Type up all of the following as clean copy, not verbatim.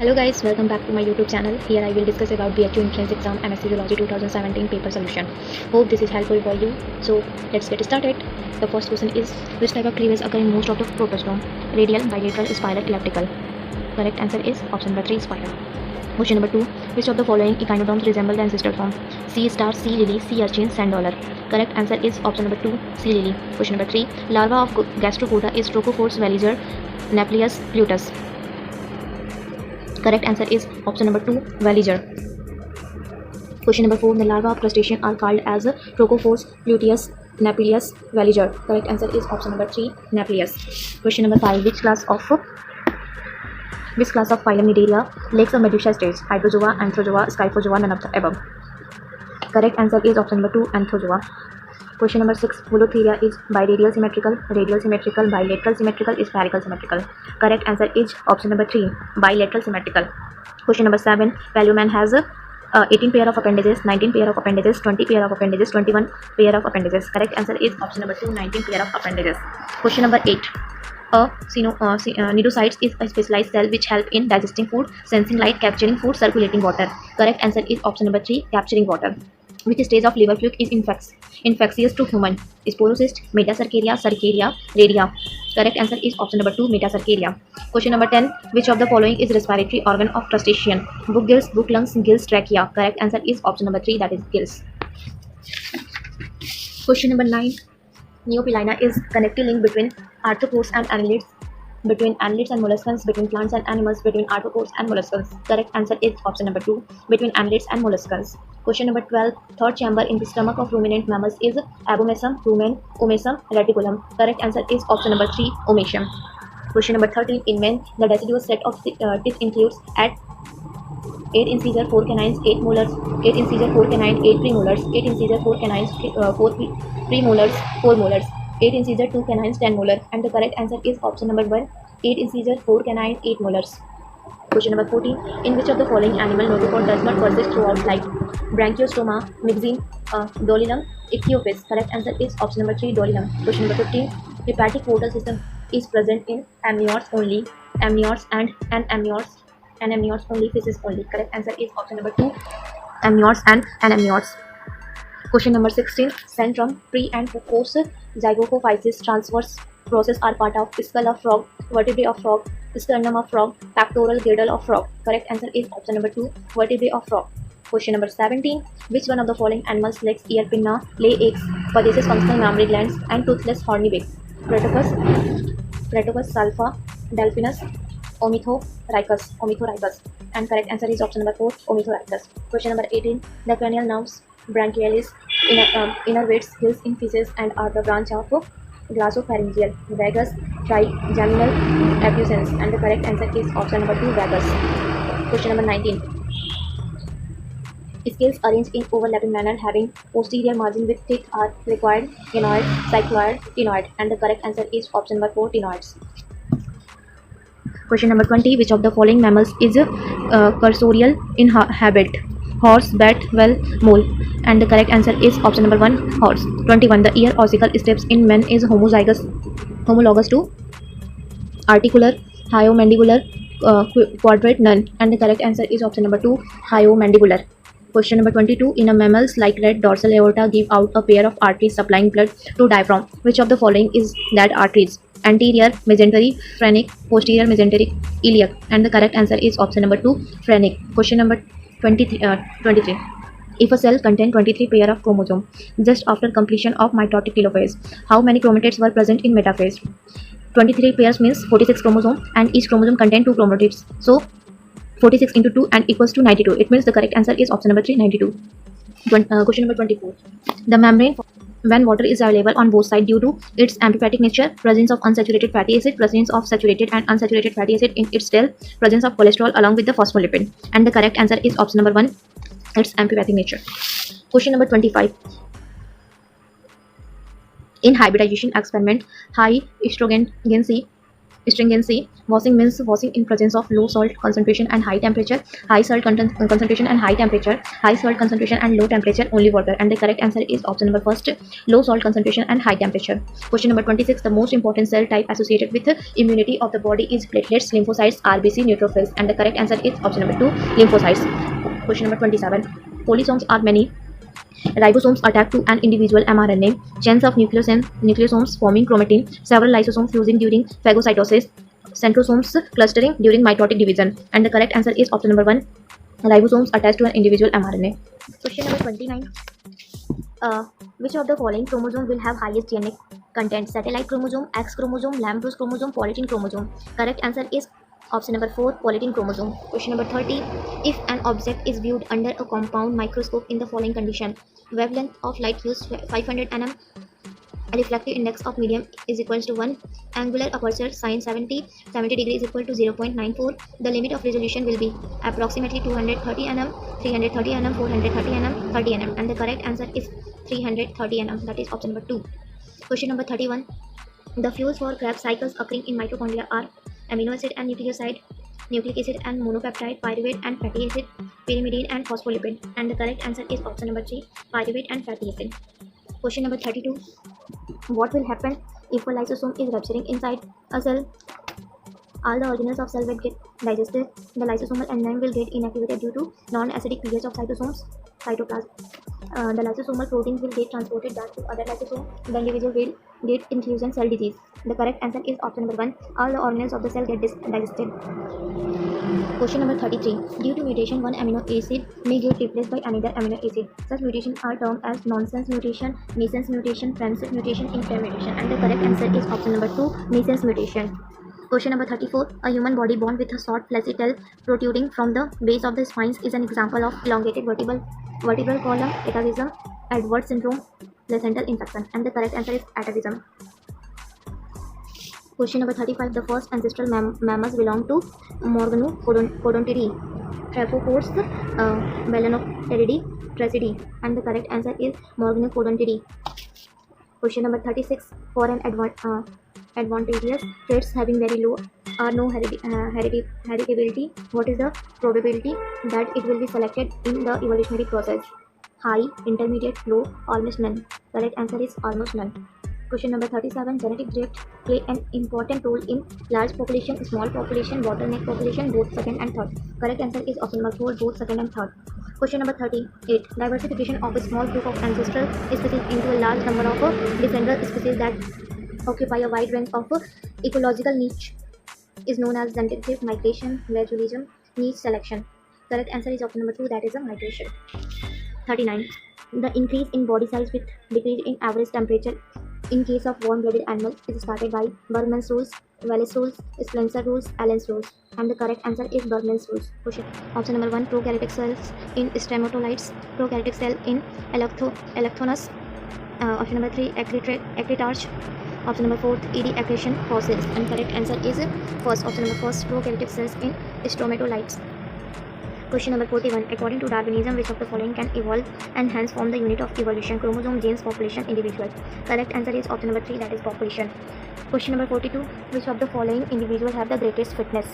Hello guys, welcome back to my YouTube channel. Here I will discuss about BHU entrance exam Msc zoology 2017 paper solution. Hope this is helpful for you. So let's get started. The first question is, which type of cleavage occur in most of the protostome? Radial, bilateral, spiral, elliptical. Correct answer is option number 3, spiral. Question number 2, which of the following echinoderms resemble the ancestor form? Sea star, sea lily, sea urchin, sand dollar. Correct answer is option number 2, sea lily. Question number 3, larva of gastropoda is Trochophorus veliger, Napleus plutus. Correct answer is option number 2, veliger. Question number 4, the larvae of crustacean are called as Trochophorus pluteus, Napleus, veliger. Correct answer is option number 3, Napleus. Question number 5, which class of phylum Nidaria lacks a medusa stage? Hydrozoa, Anthrozoa, Scyphozoa, none of the above. Correct answer is option number 2, Anthrozoa. Question number 6, Holotheria is biradial symmetrical, radial symmetrical, bilateral symmetrical, spherical symmetrical. Correct answer is option number 3, bilateral symmetrical. Question number 7, Paleoman has 18 pair of appendages, 19 pair of appendages, 20 pair of appendages, 21 pair of appendages. Correct answer is option number 2, 19 pair of appendages. Question number 8, nidocytes is a specialized cell which help in digesting food, sensing light, capturing food, circulating water. Correct answer is option number 3, capturing water. Which stage of liver fluke is infectious to human? Sporocyst, metacercaria, cercaria, radia. Correct answer is option number 2, metacercaria. Question number 10, which of the following is respiratory organ of crustacean? Book gills, book lungs, gills, trachea. Correct answer is option number 3, that is gills. Question number 9, Neopilina is connective link between arthropods and annelids, between annelids and molluscans, between plants and animals, between arthropods and molluscans. Correct answer is option number 2, between annelids and molluscans. Question number 12, third chamber in the stomach of ruminant mammals is abomasum, rumen, omasum, reticulum. Correct answer is option number 3, omasum. Question number 13, in men, the deciduous set of teeth includes at 8 incisor, 4 canines, 8 molars, 8 incisor, 4 canine, 8 premolars, 8 incisor, 4 canines, 4 premolars, 4 molars, 8 incisor, 2 canines, 10 molar. And the correct answer is option number 1, 8 incisor, 4 canine, 8 molars. Question number 14, in which of the following animal notochord does not persist throughout life? Branchiostoma, myxine, dolilum, ichthyophis. Correct answer is option number 3, dolilum. Question number 15, hepatic portal system is present in amniotes only, amniotes and anamniotes, anamniotes only, feces only. Correct answer is option number 2, amniotes and anamniotes. Question number 16, centrum, pre and post zygophysis transverse process are part of skull of frog, vertebrae of frog, sternum of frog, pectoral girdle of frog. Correct answer is option number 2, vertebrae of frog. Question number 17, which one of the following animals lacks ear pinna, lay eggs, possesses functional mammary glands and toothless horny beaks? Platypus, Salpa, Delphinus, Omithorhynchus. And correct answer is option number 4, Omithorhynchus. Question number 18, the cranial nerves branchialis innervates gills in feces and are the branch of glossopharyngeal, vagus, trigeminal effusions. And the correct answer is option number 2, vagus. Question number 19, scales arranged in overlapping manner having posterior margin with teeth are required, gynoid, cycloid, tenoid. And the correct answer is option number 4, tenoids. Question number 20, which of the following mammals is cursorial in habit? Horse, bat, whale, mole. And the correct answer is option number 1, horse. 21, the ear ossicle steps in men is homologous to articular, hyomandibular, quadrate, none. And the correct answer is option number 2, hyomandibular. Question number 22, in a mammals like rat, dorsal aorta give out a pair of arteries supplying blood to diaphragm. Which of the following is that arteries? Anterior mesentery phrenic, posterior mesenteric iliac. And the correct answer is option number 2, phrenic. Question number 23, if a cell contains 23 pair of chromosomes just after completion of mitotic telophase, how many chromatids were present in metaphase? 23 pairs means 46 chromosomes, and each chromosome contains 2 chromatids. So 46 into 2 and equals to 92. It means the correct answer is option number 3, 92. Question number 24, the membrane, when water is available on both sides due to its amphipathic nature, presence of unsaturated fatty acid, presence of saturated and unsaturated fatty acid in its tail, presence of cholesterol along with the phospholipid. And the correct answer is option number 1, its amphipathic nature. Question number 25, in hybridization experiment, high estrogen Stringency. Washing means washing in presence of low salt concentration and high temperature. High salt concentration and high temperature. High salt concentration and low temperature only water. And the correct answer is option number first, low salt concentration and high temperature. Question number 26. The most important cell type associated with immunity of the body is platelets, lymphocytes, RBC, neutrophils. And the correct answer is option number 2, lymphocytes. Question number 27. Polysomes are many. Ribosomes attach to an individual mRNA. Chains of nucleosomes forming chromatin. Several lysosomes fusing during phagocytosis. Centrosomes clustering during mitotic division. And the correct answer is option number 1. Ribosomes attached to an individual mRNA. Question number 29. Which of the following chromosome will have highest DNA content? Satellite chromosome, X chromosome, Lamb-Bruce chromosome, polytene chromosome. Correct answer is option number 4, polytene chromosome. Question number 30. If an object is viewed under a compound microscope in the following condition: wavelength of light used 500 nm, refractive index of medium is equals to 1, angular aperture sin 70 degree is equal to 0.94, the limit of resolution will be approximately 230 nm, 330 nm, 430 nm, 30 nm, and the correct answer is 330 nm, that is option number 2. Question number 31. The fuels for Krebs cycles occurring in mitochondria are amino acid and nucleoside, nucleic acid and monopeptide, pyruvate and fatty acid, pyrimidine and phospholipid, and the correct answer is option number 3, pyruvate and fatty acid. Question number 32. What will happen if a lysosome is rupturing inside a cell? All the organelles of cell will get digested. The lysosomal enzyme will get inactivated due to non-acidic pH of cytoplasm. The lysosomal proteins will get transported back to other lysosomes. The individual will get inclusion cell disease. The correct answer is option number 1. All the organelles of the cell get digested. Question number 33. Due to mutation, one amino acid may get replaced by another amino acid. Such mutations are termed as nonsense mutation, missense mutation, Francis mutation, inter mutation, and the correct answer is option number 2, missense mutation. Question number 34. A human body born with a short fleshy tail protruding from the base of the spines is an example of elongated vertebral column atavism, Edwards syndrome, placental infection, and the correct answer is atavism. Question number 35. The first ancestral mammals belong to Morganophodontidae, Trypophores, Melanopteridae, Tracidae, and the correct answer is Morganophodontidae. Question number 36. For an advantageous traits having very low or no heritability, what is the probability that it will be selected in the evolutionary process? High, intermediate, low, almost none. Correct answer is almost none. Question number 37. Genetic drift play an important role in large population, small population, bottleneck population, both second and third. Correct answer is option number 4, both second and third. Question number 38. Diversification of a small group of ancestral species into a large number of descendant species that occupy a wide range of ecological niche is known as genetic drift, migration, gradualism, niche selection. Correct answer is option number 2, that is a migration. 39. The increase in body size with decrease in average temperature in case of warm-blooded animals is started by Bergman's rules, Wallace rules, Spencer rules, Allen's rules, and the correct answer is Bergman's rules. Question. Option number 1. Prokaryotic cells in stromatolites, prokaryotic cell in electronus. Option number 3. Ectritarch. Option number 4. ED accretion fossils, and correct answer is first option number first, prokaryotic cells in stromatolites. Question number 41. According to Darwinism, which of the following can evolve and hence form the unit of evolution? Chromosome, genes, population, individual. Correct answer is option number 3, that is population. Question number 42. Which of the following individuals have the greatest fitness?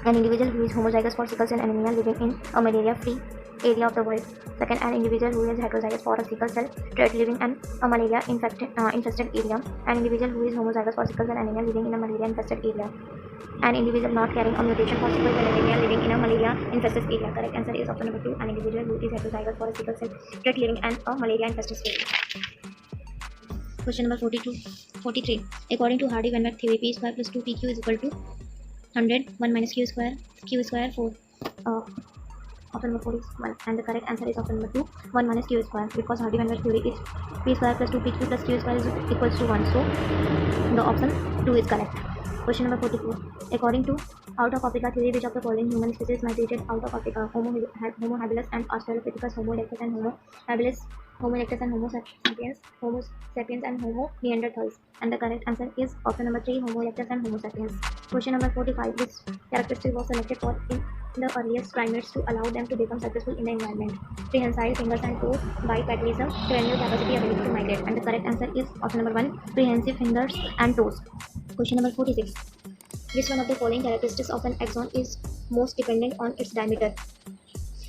An individual who is homozygous for sickle cell anemia living in a malaria-free area of the world. Second, an individual who is heterozygous for a sickle cell trait living in a malaria-infested area. An individual who is homozygous for sickle cell anemia living in a malaria-infested area. An individual not carrying a mutation for sickle cell anemia living in a malaria-infested area. Correct answer is option number 2. An individual who is heterozygous for a sickle cell trait living in a malaria-infested area. Question number 43. According to Hardy-Weinberg theory, p square plus 2pq is equal to 100, 1 minus q square, 4. Option number 4 is 1, and the correct answer is option number 2, 1 minus q square, because Hardy-Weinberg theory is p square plus 2pq plus q square is equals to 1, so the option 2 is correct. Question number 44. According to out of Africa theory, which of the following human species migrated out of Africa? Homo habilis and Australopithecus, Homo erectus and Homo habilis, Homo erectus and Homo sapiens and Homo neanderthals, and the correct answer is option number 3, Homo erectus and Homo sapiens. Question number 45. This characteristic was selected for in the earliest primates to allow them to become successful in the environment? Prehensile fingers and toes, bipedalism, cranial capacity, ability to migrate, and the correct answer is option number 1, prehensive fingers and toes. Question number 46. Which one of the following characteristics of an axon is most dependent on its diameter?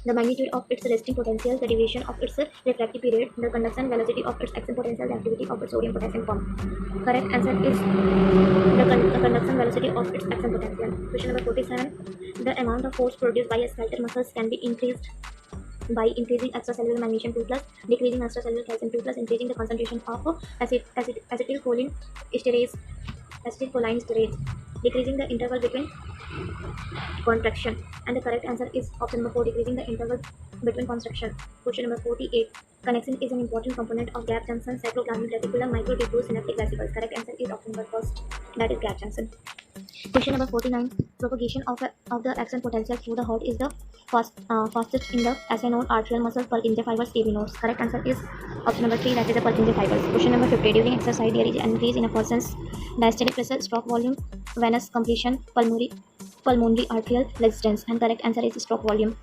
The magnitude of its resting potential, the deviation of its refractive period, the conduction velocity of its action potential, the activity of its sodium potassium form. Correct answer is the conduction velocity of its action potential. Question number 47. The amount of force produced by a skeletal muscles can be increased by increasing extracellular magnesium 2 plus, decreasing extracellular calcium 2 plus, increasing the concentration of acetylcholine sterase, decreasing the interval between contraction. And the correct answer is option number 4, decreasing the interval between contraction. Question number 48. Connexin is an important component of gap junction cytoplasmic reticulum microtubule synaptic vesicles. Correct answer is option number 1, that is gap junction. Question number 49. Propagation of the action potential through the heart is the fastest in the SNO arterial muscle Purkinje fibers AV nodes. Correct answer is option number 3, that is the Purkinje fibers. Question number 50. During exercise, there is an increase in a person's diastolic pressure, stroke volume, venous compression, pulmonary arterial resistance. And correct answer is stroke volume.